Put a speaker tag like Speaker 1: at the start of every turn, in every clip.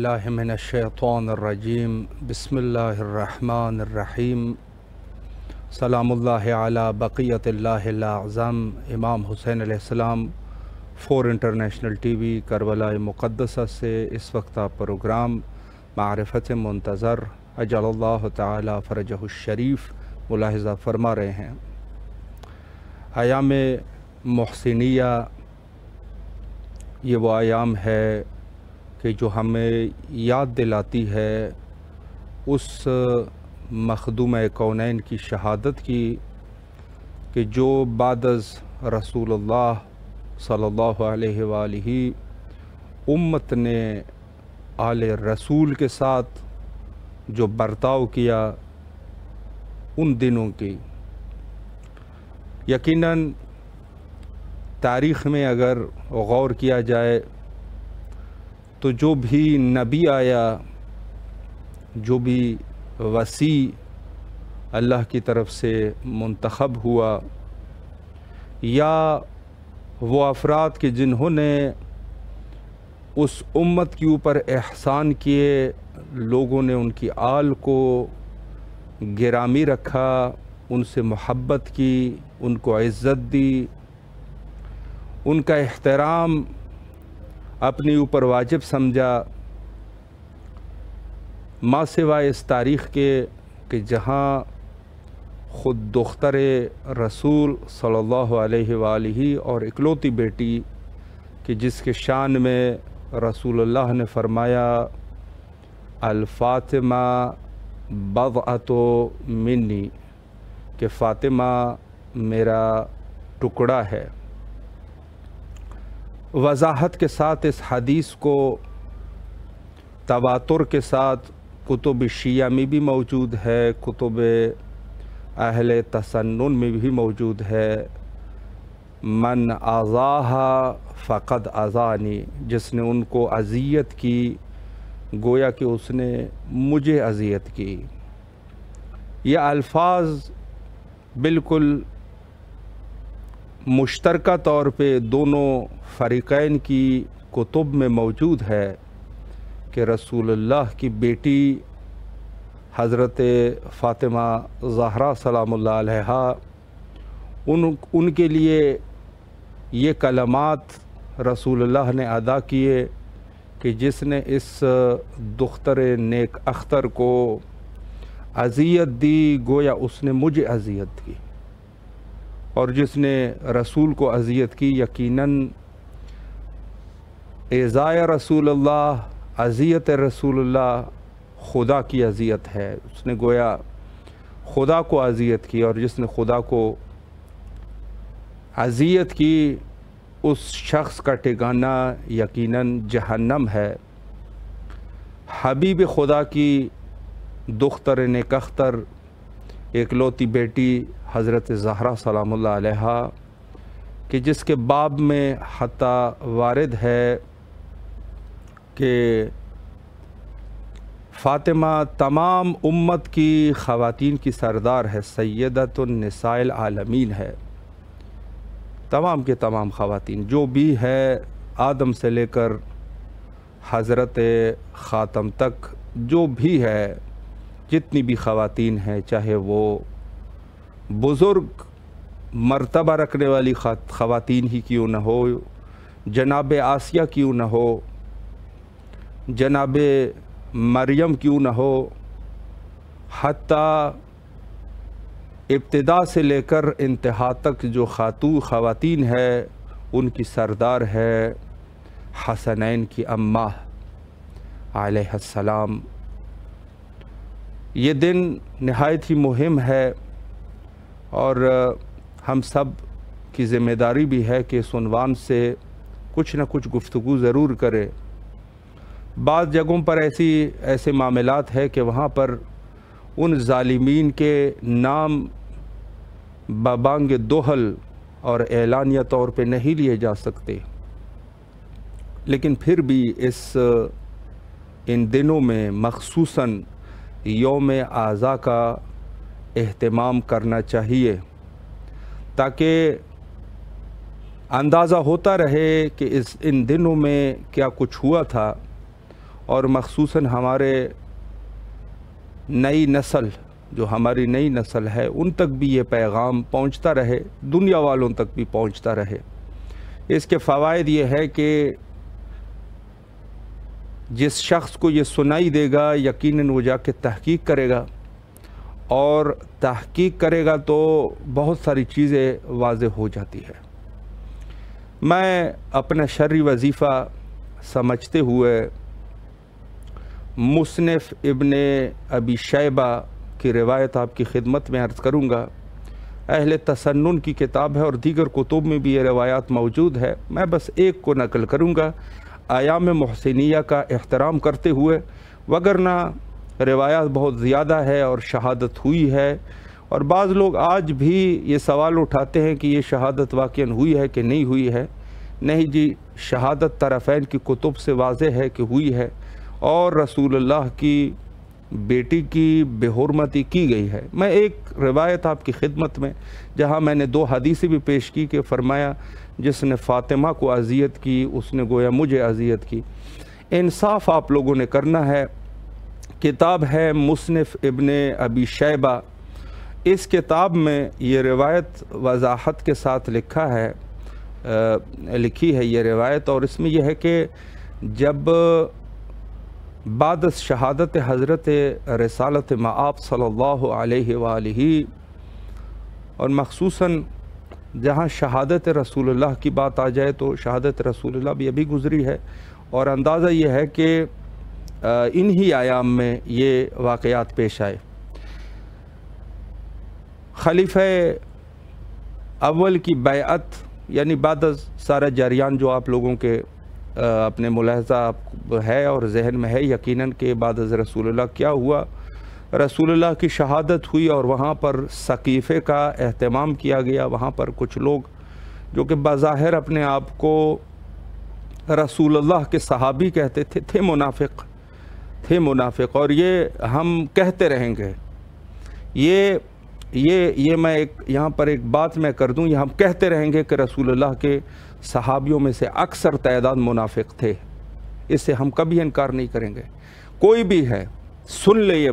Speaker 1: باللہ من الشیطان الرجیم بسم اللہ الرحمن الرحیم سلام اللہ علی بقیت اللہ الاعظم امام حسین علیہ السلام 4 انٹرنیشنل ٹی وی کربلا مقدسہ سے اس وقت آپ پروگرام معرفت منتظر اجل اللہ تعالی فرجہ الشریف ملاحظہ فرما رہے ہیں۔ ایام محسنیہ یہ وہ ایام ہے کہ جو ہمیں یاد دلاتی ہے اس مخدوم کونین کی شہادت کی کہ جو بعد از رسول اللہ صلی اللہ علیہ وآلہ امت نے آل رسول کے ساتھ جو برتاؤ کیا ان دنوں کی، یقیناً تاریخ میں اگر غور کیا جائے تو جو بھی نبی آیا، جو بھی وصی اللہ کی طرف سے منتخب ہوا، یا وہ افراد کہ جنہوں نے اس امت کے اوپر احسان کیے، لوگوں نے ان کی آل کو گرامی رکھا، ان سے محبت کی، ان کو عزت دی، ان کا احترام اپنے اوپر واجب سمجھا، ما سوائے اس تاریخ کے کہ جہاں خود دختر رسول صلی اللہ علیہ وآلہ اور اکلوتی بیٹی کہ جس کے شان میں رسول اللہ نے فرمایا الفاطمہ بضعۃ منی، کہ فاطمہ میرا ٹکڑا ہے۔ وضاحت کے ساتھ اس حدیث کو تواتر کے ساتھ کتب شیعہ میں بھی موجود ہے، کتب اہل تسنن میں بھی موجود ہے۔ من آذاہا فقد آذانی، جس نے ان کو اذیت کی گویا کہ اس نے مجھے اذیت کی۔ یہ الفاظ بالکل مشترکہ طور پہ دونوں فریقین کی کتب میں موجود ہے کہ رسول اللہ کی بیٹی حضرت فاطمہ زہرا سلام اللہ علیہا ان کے لیے یہ کلمات رسول اللہ نے ادا کیے کہ جس نے اس دختر نیک اختر کو اذیت دی گویا اس نے مجھے اذیت کی، اور جس نے رسول کو اذیت کی یقیناً ایذائے رسول اللہ، اذیت رسول اللہ خدا کی اذیت ہے۔ اس نے گویا خدا کو اذیت کی، اور جس نے خدا کو اذیت کی اس شخص کا ٹھکانہ یقیناً جہنم ہے۔ حبیب خدا کی دختر نیک اختر اکلوتی بیٹی حضرت زہرا سلام اللہ علیہا کہ جس کے باب میں حتیٰ وارد ہے کہ فاطمہ تمام امت کی خواتین کی سردار ہے، سیدۃ النساء العالمین ہے۔ تمام کے تمام خواتین جو بھی ہے، آدم سے لے کر حضرت خاتم تک جو بھی ہے، جتنی بھی خواتین ہیں، چاہے وہ بزرگ مرتبہ رکھنے والی خواتین ہی کیوں نہ ہو، جناب آسیہ کیوں نہ ہو، جناب مریم کیوں نہ ہو، حتیٰ ابتدا سے لے کر انتہا تک جو خواتین ہے ان کی سردار ہے حسنین کی اماں علیہ السلام۔ یہ دن نہایت ہی مہم ہے، اور ہم سب کی ذمہ داری بھی ہے کہ اس عنوان سے کچھ نہ کچھ گفتگو ضرور کرے۔ بعض جگہوں پر ایسے معاملات ہے کہ وہاں پر ان ظالمین کے نام ببانگ دہل اور اعلانیہ طور پہ نہیں لیے جا سکتے، لیکن پھر بھی ان دنوں میں مخصوصاً یوم عزا کا اہتمام کرنا چاہیے، تاکہ اندازہ ہوتا رہے کہ ان دنوں میں کیا کچھ ہوا تھا، اور مخصوصاً ہمارے نئی نسل جو ہماری نئی نسل ہے ان تک بھی یہ پیغام پہنچتا رہے، دنیا والوں تک بھی پہنچتا رہے۔ اس کے فوائد یہ ہے کہ جس شخص کو یہ سنائی دے گا یقیناً وہ جا کے تحقیق کرے گا، اور تحقیق کرے گا تو بہت ساری چیزیں واضح ہو جاتی ہے۔ میں اپنا شرعی وظیفہ سمجھتے ہوئے مصنف ابن ابی شیبہ کی روایت آپ کی خدمت میں عرض کروں گا۔ اہل تسنن کی کتاب ہے اور دیگر کتب میں بھی یہ روایات موجود ہے، میں بس ایک کو نقل کروں گا ایام محسنیہ کا احترام کرتے ہوئے، وگرنہ روایات بہت زیادہ ہے اور شہادت ہوئی ہے، اور بعض لوگ آج بھی یہ سوال اٹھاتے ہیں کہ یہ شہادت واقعاً ہوئی ہے کہ نہیں ہوئی ہے۔ نہیں جی، شہادت طرفین کی کتب سے واضح ہے کہ ہوئی ہے، اور رسول اللہ کی بیٹی کی بے حرمتی کی گئی ہے۔ میں ایک روایت آپ کی خدمت میں، جہاں میں نے 2 حدیثیں بھی پیش کی کہ فرمایا جس نے فاطمہ کو اذیت کی اس نے گویا مجھے اذیت کی۔ انصاف آپ لوگوں نے کرنا ہے۔ کتاب ہے مصنف ابن ابی شیبہ، اس کتاب میں یہ روایت وضاحت کے ساتھ لکھی ہے یہ روایت، اور اس میں یہ ہے کہ جب بعد از شہادت حضرت رسالت مآب صلی اللہ علیہ وآلہ، اور مخصوصاً جہاں شہادت رسول اللہ کی بات آ جائے تو شہادت رسول اللہ بھی ابھی گزری ہے، اور اندازہ یہ ہے کہ انہی ایام میں یہ واقعات پیش آئے۔ خلیفہ اول کی بیعت، یعنی بعد از سارا جریان جو آپ لوگوں کے اپنے ملاحظہ ہے اور ذہن میں ہے یقیناً کہ بعد از رسول اللہ کیا ہوا، رسول اللہ کی شہادت ہوئی اور وہاں پر سقیفے کا اہتمام کیا گیا۔ وہاں پر کچھ لوگ جو کہ بظاہر اپنے آپ کو رسول اللہ کے صحابی کہتے تھے منافق، اور یہ ہم کہتے رہیں گے۔ یہ میں یہاں پر ایک بات میں کر دوں، یہ ہم کہتے رہیں گے کہ رسول اللہ کے صحابیوں میں سے اکثر تعداد منافق تھے، اس سے ہم کبھی انکار نہیں کریں گے۔ کوئی بھی ہے سن لے یہ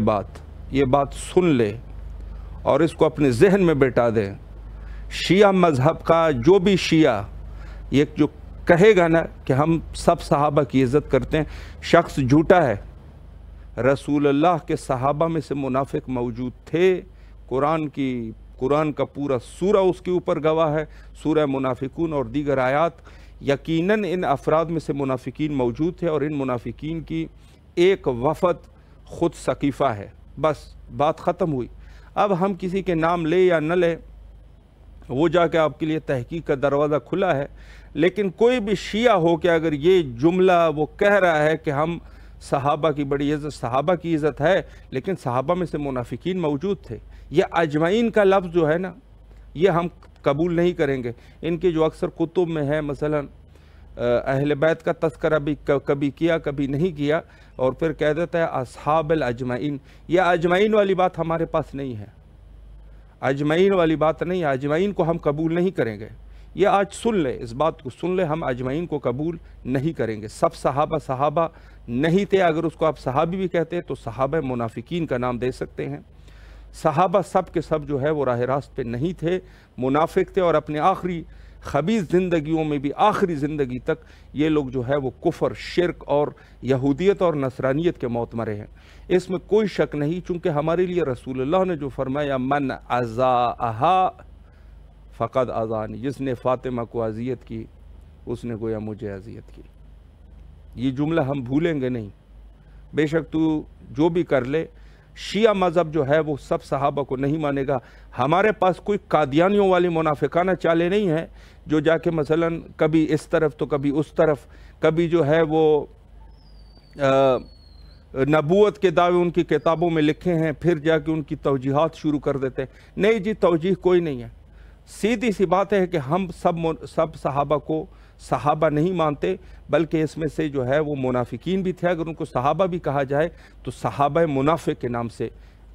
Speaker 1: بات سن لے اور اس کو اپنے ذہن میں بٹھا دیں۔ شیعہ مذہب کا جو بھی شیعہ یہ جو کہے گا نا کہ ہم سب صحابہ کی عزت کرتے ہیں، شخص جھوٹا ہے۔ رسول اللہ کے صحابہ میں سے منافق موجود تھے، قرآن کا پورا سورہ اس کے اوپر گواہ ہے، سورہ منافقون اور دیگر آیات۔ یقیناً ان افراد میں سے منافقین موجود تھے، اور ان منافقین کی ایک وفد خود سقیفہ ہے، بس بات ختم ہوئی۔ اب ہم کسی کے نام لے یا نہ لے، وہ جا کے آپ کے لیے تحقیق کا دروازہ کھلا ہے، لیکن کوئی بھی شیعہ ہو کہ اگر یہ جملہ وہ کہہ رہا ہے کہ ہم صحابہ کی بڑی عزت، صحابہ کی عزت ہے لیکن صحابہ میں سے منافقین موجود تھے، یہ اجمعین کا لفظ جو ہے نا یہ ہم قبول نہیں کریں گے۔ ان کے جو اکثر کتب میں ہے، مثلا اہل بیت کا تذکرہ بھی کبھی کیا کبھی نہیں کیا، اور پھر کہہ دیتا ہے اصحاب الاجمعین۔ یہ اجمعین والی بات ہمارے پاس نہیں ہے، اجمعین والی بات نہیں ہے، اجمعین کو ہم قبول نہیں کریں گے۔ یہ آج سن لے، اس بات کو سن لے، ہم اجمعین کو قبول نہیں کریں گے۔ سب صحابہ نہیں تھے، اگر اس کو آپ صحابی بھی کہتے ہیں تو صحابہ منافقین کا نام دے سکتے ہیں۔ صحابہ سب کے سب جو ہے وہ راہ راست پہ نہیں تھے، منافق تھے، اور اپنے آخری خبیث زندگیوں میں بھی، آخری زندگی تک یہ لوگ جو ہے وہ کفر، شرک اور یہودیت اور نصرانیت کے موت مرے ہیں۔ اس میں کوئی شک نہیں، چونکہ ہمارے لیے رسول اللہ نے جو فرمایا من اذاہا فقد اذانی، جس نے فاطمہ کو اذیت کی اس نے گویا مجھے اذیت کی۔ یہ جملہ ہم بھولیں گے نہیں، بے شک تو جو بھی کر لے۔ شیعہ مذہب جو ہے وہ سب صحابہ کو نہیں مانے گا۔ ہمارے پاس کوئی قادیانیوں والی منافقانہ چالیں نہیں ہیں جو جا کے مثلا کبھی اس طرف تو کبھی اس طرف، کبھی جو ہے وہ نبوت کے دعوے ان کی کتابوں میں لکھے ہیں، پھر جا کے ان کی توجیحات شروع کر دیتے ہیں۔ نہیں جی، توجیح کوئی نہیں ہے، سیدھی سی بات ہے کہ ہم سب صحابہ کو صحابہ نہیں مانتے، بلکہ اس میں سے جو ہے وہ منافقین بھی تھے۔ اگر ان کو صحابہ بھی کہا جائے تو صحابہ منافق کے نام سے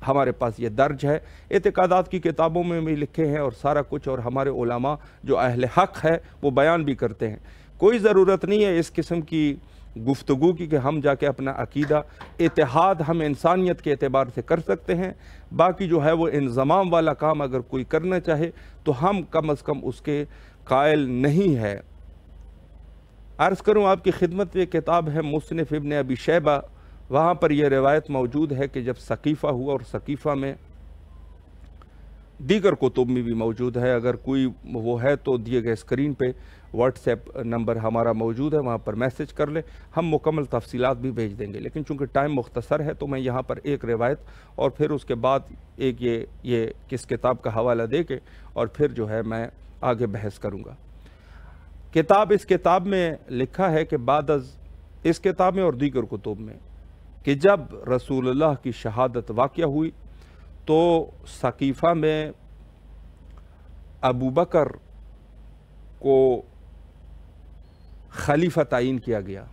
Speaker 1: ہمارے پاس یہ درج ہے، اعتقادات کی کتابوں میں بھی لکھے ہیں اور سارا کچھ، اور ہمارے علماء جو اہل حق ہے وہ بیان بھی کرتے ہیں۔ کوئی ضرورت نہیں ہے اس قسم کی گفتگو کی کہ ہم جا کے اپنا عقیدہ اتحاد ہم انسانیت کے اعتبار سے کر سکتے ہیں، باقی جو ہے وہ انضمام والا کام اگر کوئی کرنا چاہے تو ہم کم از کم اس کے قائل نہیں ہے۔ عرض کروں آپ کی خدمت میں کتاب ہے مصنف ابن ابی شیبہ، وہاں پر یہ روایت موجود ہے کہ جب ثقیفہ ہوا، اور ثقیفہ میں دیگر کتب میں بھی موجود ہے، اگر کوئی وہ ہے تو دیے گئے اسکرین پہ واٹس ایپ نمبر ہمارا موجود ہے، وہاں پر میسج کر لیں، ہم مکمل تفصیلات بھی بھیج دیں گے، لیکن چونکہ ٹائم مختصر ہے تو میں یہاں پر ایک روایت اور پھر اس کے بعد ایک یہ کس کتاب کا حوالہ دے کے اور پھر جو ہے میں آگے بحث کروں گا۔ اس کتاب میں لکھا ہے کہ بعد از اس کتاب میں اور دیگر کتب میں کہ جب رسول اللہ کی شہادت واقع ہوئی تو ثقیفہ میں ابو بکر کو خلیفہ تعین کیا گیا،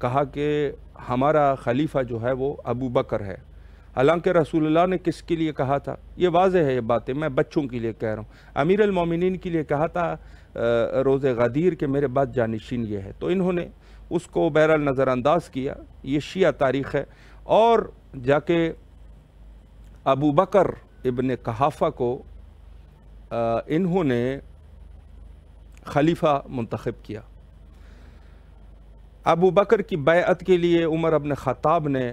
Speaker 1: کہا کہ ہمارا خلیفہ جو ہے وہ ابو بکر ہے، حالانکہ رسول اللہ نے کس کے لیے کہا تھا؟ یہ واضح ہے، یہ باتیں میں بچوں کے لیے کہہ رہا ہوں، امیر المومنین کے لیے کہا تھا روز غدیر کہ میرے بعد جانشین یہ ہے، تو انہوں نے اس کو بہرحال نظر انداز کیا، یہ شیعہ تاریخ ہے، اور جا کے ابو بکر ابن قحافہ کو انہوں نے خلیفہ منتخب کیا۔ ابو بکر کی بیعت کے لیے عمر ابن خطاب نے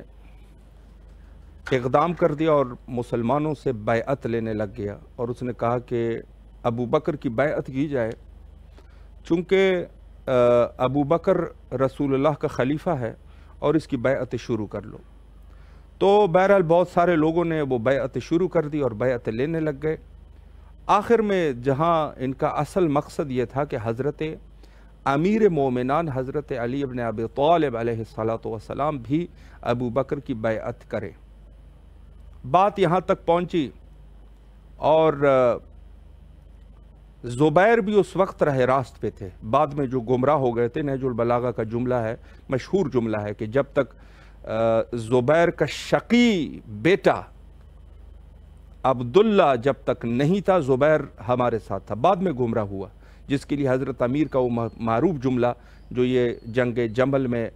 Speaker 1: اقدام کر دیا اور مسلمانوں سے بیعت لینے لگ گیا، اور اس نے کہا کہ ابو بکر کی بیعت کی جائے، چونکہ ابو بکر رسول اللہ کا خلیفہ ہے اور اس کی بیعت شروع کر لو۔ تو بہرحال بہت سارے لوگوں نے وہ بیعت شروع کر دی اور بیعت لینے لگ گئے۔ آخر میں جہاں ان کا اصل مقصد یہ تھا کہ حضرت امیر مومنان حضرت علی ابن ابی طالب علیہ السلام بھی ابو بکر کی بیعت کرے، بات یہاں تک پہنچی، اور زبیر بھی اس وقت راہ راست پہ تھے، بعد میں جو گمراہ ہو گئے تھے۔ نہج البلاغہ کا جملہ ہے، مشہور جملہ ہے کہ جب تک زبیر کا شقی بیٹا عبداللہ جب تک نہیں تھا، زبیر ہمارے ساتھ تھا، بعد میں گمراہ ہوا، جس کے لیے حضرت امیر کا وہ معروف جملہ جو یہ جنگ جمل میں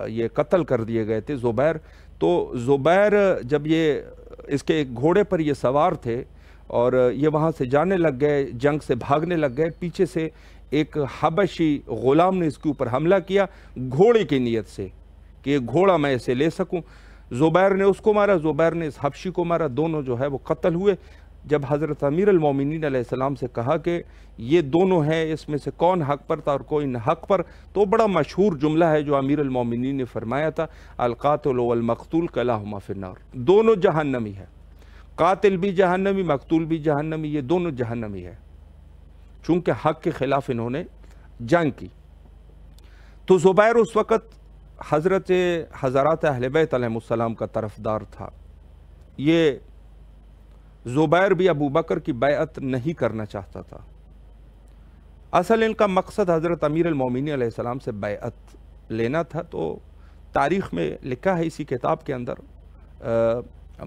Speaker 1: یہ قتل کر دیے گئے تھے زبیر، تو زبیر جب یہ اس کے ایک گھوڑے پر یہ سوار تھے اور یہ وہاں سے جانے لگ گئے، جنگ سے بھاگنے لگ گئے، پیچھے سے ایک حبشی غلام نے اس کے اوپر حملہ کیا گھوڑے کی نیت سے کہ یہ گھوڑا میں اسے لے سکوں، زبیر نے اس کو مارا، زبیر نے اس حبشی کو مارا، دونوں جو ہے وہ قتل ہوئے۔ جب حضرت امیر المومنین علیہ السلام سے کہا کہ یہ دونوں ہیں، اس میں سے کون حق پر تھا اور کوئی نہ حق پر، تو بڑا مشہور جملہ ہے جو امیر المومنین نے فرمایا تھا، القاتل والمقتول کلاہما فی النار، دونوں جہنمی ہے، قاتل بھی جہنمی، مقتول بھی جہنمی، یہ دونوں جہنمی ہے، چونکہ حق کے خلاف انہوں نے جنگ کی۔ تو زبیر اس وقت حضرات اہل بیت علیہ السلام کا طرفدار تھا، یہ زبیر بھی ابو بکر کی بیعت نہیں کرنا چاہتا تھا، اصل ان کا مقصد حضرت امیر المومنین علیہ السلام سے بیعت لینا تھا۔ تو تاریخ میں لکھا ہے اسی کتاب کے اندر،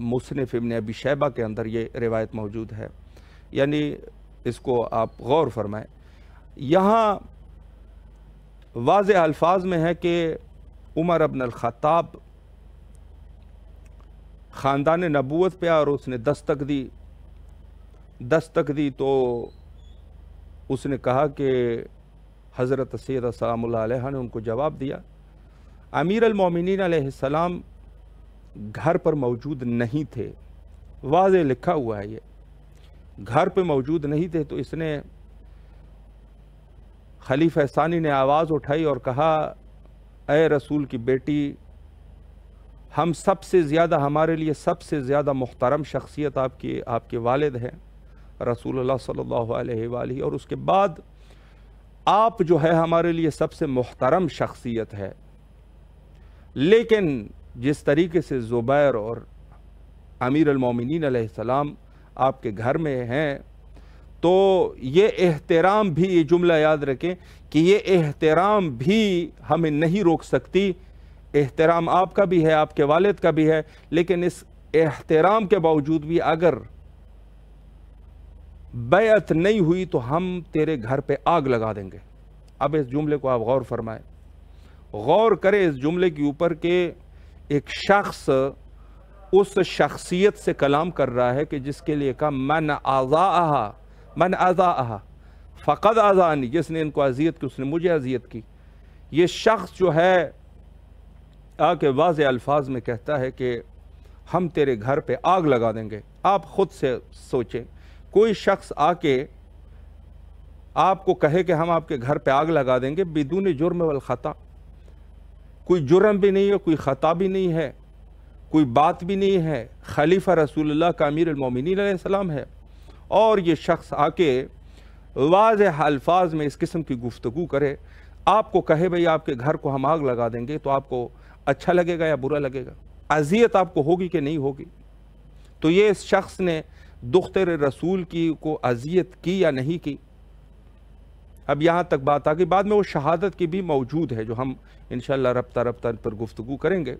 Speaker 1: مصنف ابن ابی شیبہ کے اندر یہ روایت موجود ہے، یعنی اس کو آپ غور فرمائیں، یہاں واضح الفاظ میں ہے کہ عمر ابن الخطاب خاندان نبوت پہ اور اس نے دستک دی تو اس نے کہا کہ حضرت سیدہ سلام اللہ علیہ نے ان کو جواب دیا، امیر المومنین علیہ السلام گھر پر موجود نہیں تھے، واضح لکھا ہوا ہے، یہ گھر پہ موجود نہیں تھے، تو اس نے خلیفہ ثانی نے آواز اٹھائی اور کہا، اے رسول کی بیٹی، ہم سب سے زیادہ، ہمارے لیے سب سے زیادہ محترم شخصیت آپ کے والد ہیں رسول اللہ صلی اللہ علیہ وآلہ، اور اس کے بعد آپ جو ہے ہمارے لیے سب سے محترم شخصیت ہے، لیکن جس طریقے سے زبیر اور امیر المومنین علیہ السلام آپ کے گھر میں ہیں، تو یہ احترام بھی، یہ جملہ یاد رکھیں کہ یہ احترام بھی ہمیں نہیں روک سکتی، احترام آپ کا بھی ہے، آپ کے والد کا بھی ہے، لیکن اس احترام کے باوجود بھی اگر بیعت نہیں ہوئی تو ہم تیرے گھر پہ آگ لگا دیں گے۔ اب اس جملے کو آپ غور فرمائیں، غور کرے اس جملے کے اوپر کہ ایک شخص اس شخصیت سے کلام کر رہا ہے کہ جس کے لیے کہا من اذاءہا فقد اذانی، جس نے ان کو اذیت کی اس نے مجھے اذیت کی۔ یہ شخص جو ہے آ کے واضح الفاظ میں کہتا ہے کہ ہم تیرے گھر پہ آگ لگا دیں گے۔ آپ خود سے سوچیں، کوئی شخص آ کے آپ کو کہے کہ ہم آپ کے گھر پہ آگ لگا دیں گے بدون جرم والخطا، کوئی جرم بھی نہیں ہے، کوئی خطا بھی نہیں ہے، کوئی بات بھی نہیں ہے، خلیفہ رسول اللہ کا امیر المومنین علیہ السلام ہے، اور یہ شخص آ کے واضح الفاظ میں اس قسم کی گفتگو کرے، آپ کو کہے بھئی آپ کے گھر کو ہم آگ لگا دیں گے، تو آپ کو اچھا لگے گا یا برا لگے گا؟ اذیت آپ کو ہوگی کہ نہیں ہوگی؟ تو یہ اس شخص نے دختر رسول کی کو اذیت کی یا نہیں کی؟ اب یہاں تک بات آگئی، بعد میں وہ شہادت کی بھی موجود ہے جو ہم انشاءاللہ ربطہ پر گفتگو کریں گے،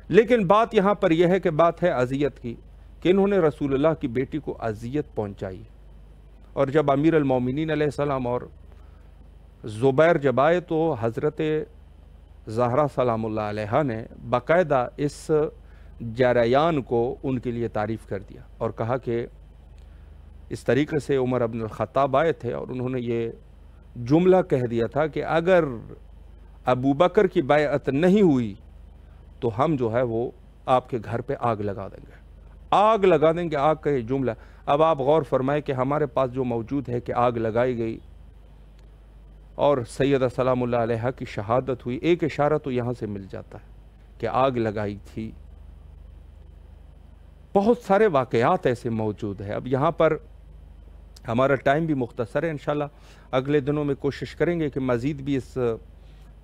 Speaker 1: لیکن بات یہاں پر یہ ہے کہ بات ہے اذیت کی، کہ انہوں نے رسول اللہ کی بیٹی کو اذیت پہنچائی۔ اور جب امیر المومنین علیہ السلام اور زبیر جب آئے تو حضرت زہرا سلام اللہ علیہ نے باقاعدہ اس جریان کو ان کے لیے تعریف کر دیا اور کہا کہ اس طریقے سے عمر بن الخطاب آئے تھے اور انہوں نے یہ جملہ کہہ دیا تھا کہ اگر ابو بکر کی بیعت نہیں ہوئی تو ہم جو ہے وہ آپ کے گھر پہ آگ لگا دیں گے، آگ لگا دیں گے، آگ کا یہ جملہ۔ اب آپ غور فرمائیں کہ ہمارے پاس جو موجود ہے کہ آگ لگائی گئی اور سیدہ سلام اللہ علیہ کی شہادت ہوئی، ایک اشارہ تو یہاں سے مل جاتا ہے کہ آگ لگائی تھی۔ بہت سارے واقعات ایسے موجود ہیں۔ اب یہاں پر ہمارا ٹائم بھی مختصر ہے، انشاءاللہ اگلے دنوں میں کوشش کریں گے کہ مزید بھی اس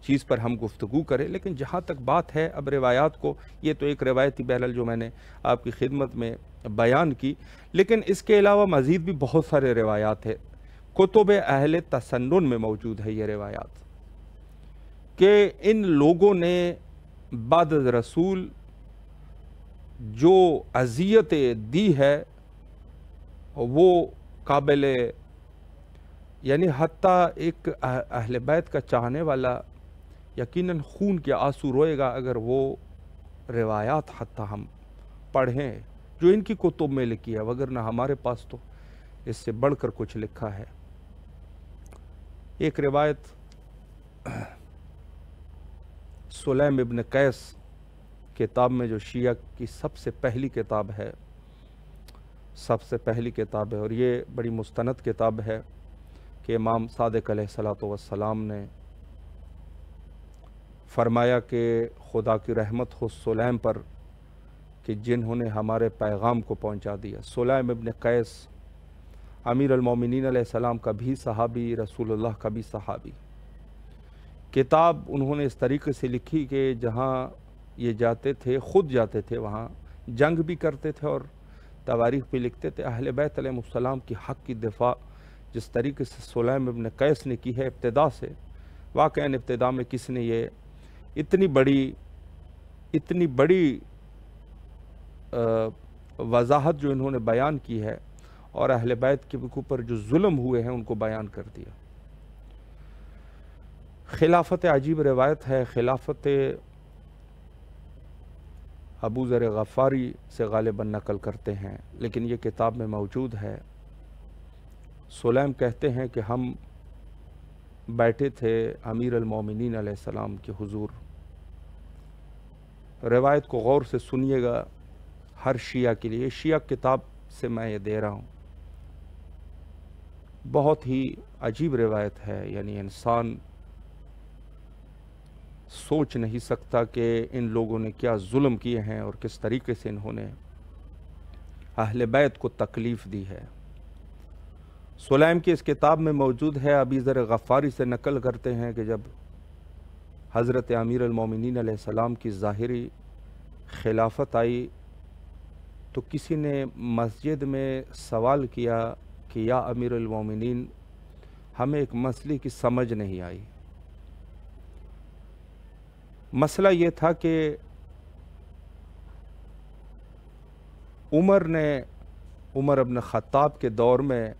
Speaker 1: چیز پر ہم گفتگو کریں، لیکن جہاں تک بات ہے اب روایات کو، یہ تو ایک روایتی بہرحال جو میں نے آپ کی خدمت میں بیان کی، لیکن اس کے علاوہ مزید بھی بہت سارے روایات ہیں، کتب اہل تسنن میں موجود ہے یہ روایات، کہ ان لوگوں نے بعد از رسول جو اذیتیں دی ہے وہ قابل، یعنی حتیٰ ایک اہل بیت کا چاہنے والا یقیناً خون کے آنسو روئے گا اگر وہ روایات حتیٰ ہم پڑھیں جو ان کی کتب میں لکھی ہے، وگرنہ ہمارے پاس تو اس سے بڑھ کر کچھ لکھا ہے۔ ایک روایت سلیم ابن قیس کتاب میں جو شیعہ کی سب سے پہلی کتاب ہے اور یہ بڑی مستند کتاب ہے کہ امام صادق علیہ السلام نے فرمایا کہ خدا کی رحمت ہو سلیم پر کہ جنہوں نے ہمارے پیغام کو پہنچا دیا۔ سلیم ابن قیس امیر المومنین علیہ السلام کا بھی صحابی، رسول اللہ کا بھی صحابی۔ کتاب انہوں نے اس طریقے سے لکھی کہ جہاں یہ جاتے تھے، خود جاتے تھے، وہاں جنگ بھی کرتے تھے اور تواریخ بھی لکھتے تھے۔ اہل بیت علیہ السلام کی حق کی دفاع جس طریقے سے سلیم ابن قیس نے کی ہے ابتدا سے، واقعاً ابتدا میں کس نے یہ اتنی بڑی وضاحت جو انہوں نے بیان کی ہے اور اہل بیت کے اوپر جو ظلم ہوئے ہیں ان کو بیان کر دیا۔ خلافت عجیب روایت ہے، خلافت ابو ذر غفاری سے غالباً نقل کرتے ہیں، لیکن یہ کتاب میں موجود ہے۔ سلیم کہتے ہیں کہ ہم بیٹھے تھے امیر المومنین علیہ السلام کے حضور۔ روایت کو غور سے سنیے گا ہر شیعہ کے لیے، شیعہ کتاب سے میں یہ دے رہا ہوں۔ بہت ہی عجیب روایت ہے، یعنی انسان سوچ نہیں سکتا کہ ان لوگوں نے کیا ظلم کیے ہیں اور کس طریقے سے انہوں نے اہل بیت کو تکلیف دی ہے۔ سلیم کی اس کتاب میں موجود ہے، ابی ذر غفاری سے نقل کرتے ہیں کہ جب حضرت امیر المومنین علیہ السلام کی ظاہری خلافت آئی تو کسی نے مسجد میں سوال کیا کہ یا امیر المومنین، ہمیں ایک مسئلے کی سمجھ نہیں آئی۔ مسئلہ یہ تھا کہ عمر ابن خطاب کے دور میں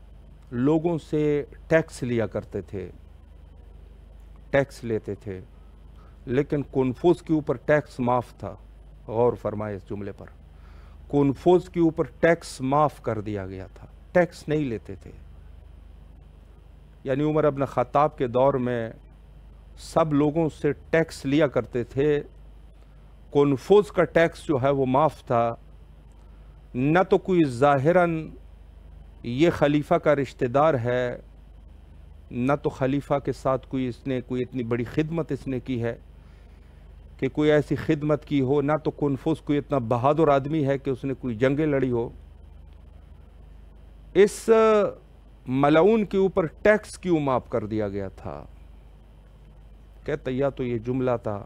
Speaker 1: لوگوں سے ٹیکس لیا کرتے تھے، ٹیکس لیتے تھے، لیکن کنفوس کے اوپر ٹیکس معاف تھا. غور فرمائے اس جملے پر. کنفوس کے اوپر ٹیکس معاف کر دیا گیا تھا، ٹیکس نہیں لیتے تھے. یعنی عمر ابن خطاب کے دور میں سب لوگوں سے ٹیکس لیا کرتے تھے. کنفوس کا ٹیکس جو ہے وہ معاف تھا. نہ تو کوئی ظاہراً یہ خلیفہ کا رشتہ دار ہے، نہ تو خلیفہ کے ساتھ کوئی اتنی بڑی خدمت اس نے کی ہے کہ کوئی ایسی خدمت کی ہو، نہ تو کنفوس کوئی اتنا بہادر آدمی ہے کہ اس نے کوئی جنگیں لڑی ہو. اس ملعون کے اوپر ٹیکس کیوں معاف کر دیا گیا تھا؟ کہتا یا تو یہ جملہ تھا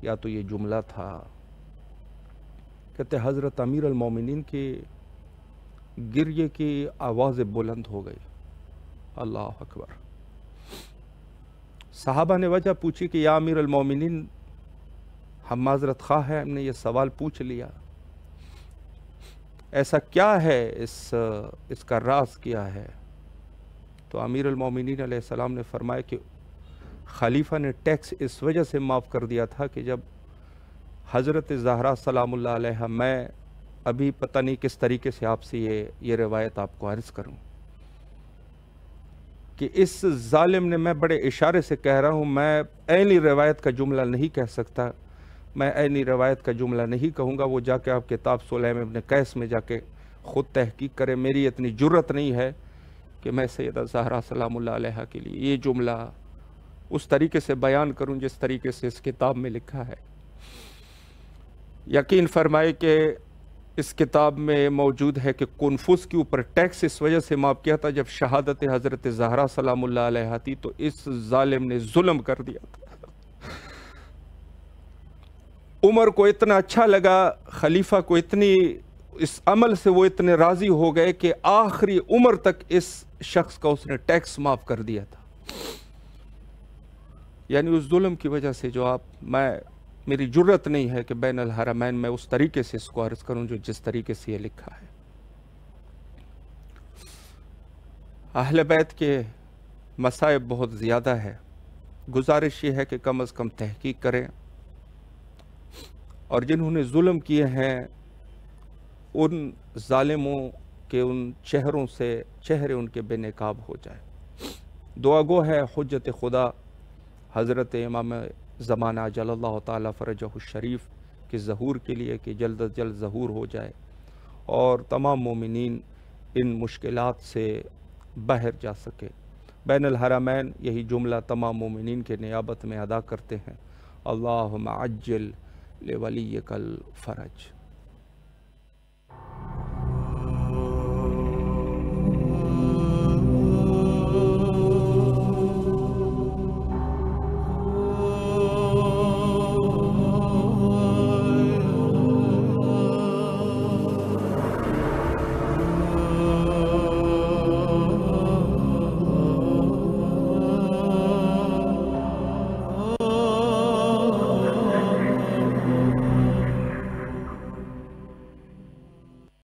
Speaker 1: یا تو یہ جملہ تھا. کہتے حضرت امیر المومنین کی گریے کی آوازیں بلند ہو گئی. اللہ اکبر. صحابہ نے وجہ پوچھی کہ یا امیر المومنین، ہم معذرت خواہ ہیں، ہم نے یہ سوال پوچھ لیا، ایسا کیا ہے، اس کا راز کیا ہے؟ تو امیر المومنین علیہ السلام نے فرمایا کہ خلیفہ نے ٹیکس اس وجہ سے معاف کر دیا تھا کہ جب حضرت زہرا سلام اللہ علیہ، میں ابھی پتہ نہیں کس طریقے سے آپ سے یہ روایت آپ کو عرض کروں کہ اس ظالم نے، میں بڑے اشارے سے کہہ رہا ہوں، میں عینی روایت کا جملہ نہیں کہہ سکتا، میں عینی روایت کا جملہ نہیں کہوں گا. وہ جا کے آپ کتاب سلیم ابن قیس میں جا کے خود تحقیق کرے. میری اتنی جرت نہیں ہے کہ میں سیدہ زہرا سلام اللہ علیہ کے لیے یہ جملہ اس طریقے سے بیان کروں جس طریقے سے اس کتاب میں لکھا ہے. یقین فرمائے کہ اس کتاب میں موجود ہے کہ کنفوس کے اوپر ٹیکس اس وجہ سے معاف کیا تھا جب شہادت حضرت زہرا سلام اللہ علیہ تھی تو اس ظالم نے ظلم کر دیا تھا. عمر کو اتنا اچھا لگا، خلیفہ کو اس عمل سے وہ اتنے راضی ہو گئے کہ آخری عمر تک اس شخص کا اس نے ٹیکس معاف کر دیا تھا. یعنی اس ظلم کی وجہ سے جو میری جرت نہیں ہے کہ بین الحرمین میں اس طریقے سے اس کو عرض کروں جس طریقے سے یہ لکھا ہے. اہل بیت کے مصائب بہت زیادہ ہے. گزارش یہ ہے کہ کم از کم تحقیق کریں اور جنہوں نے ظلم کیے ہیں ان ظالموں کے ان چہروں سے چہرے ان کے بے نقاب ہو جائے. دعا گو ہے حجت خدا حضرت امام زمانہ جل اللہ تعالیٰ فرجہ الشریف کے ظہور کے لیے کہ جلد از جلد ظہور ہو جائے اور تمام مومنین ان مشکلات سے باہر جا سکے. بین الحرمین یہی جملہ تمام مومنین کے نیابت میں ادا کرتے ہیں. اللہم عجل لولیک الفرج.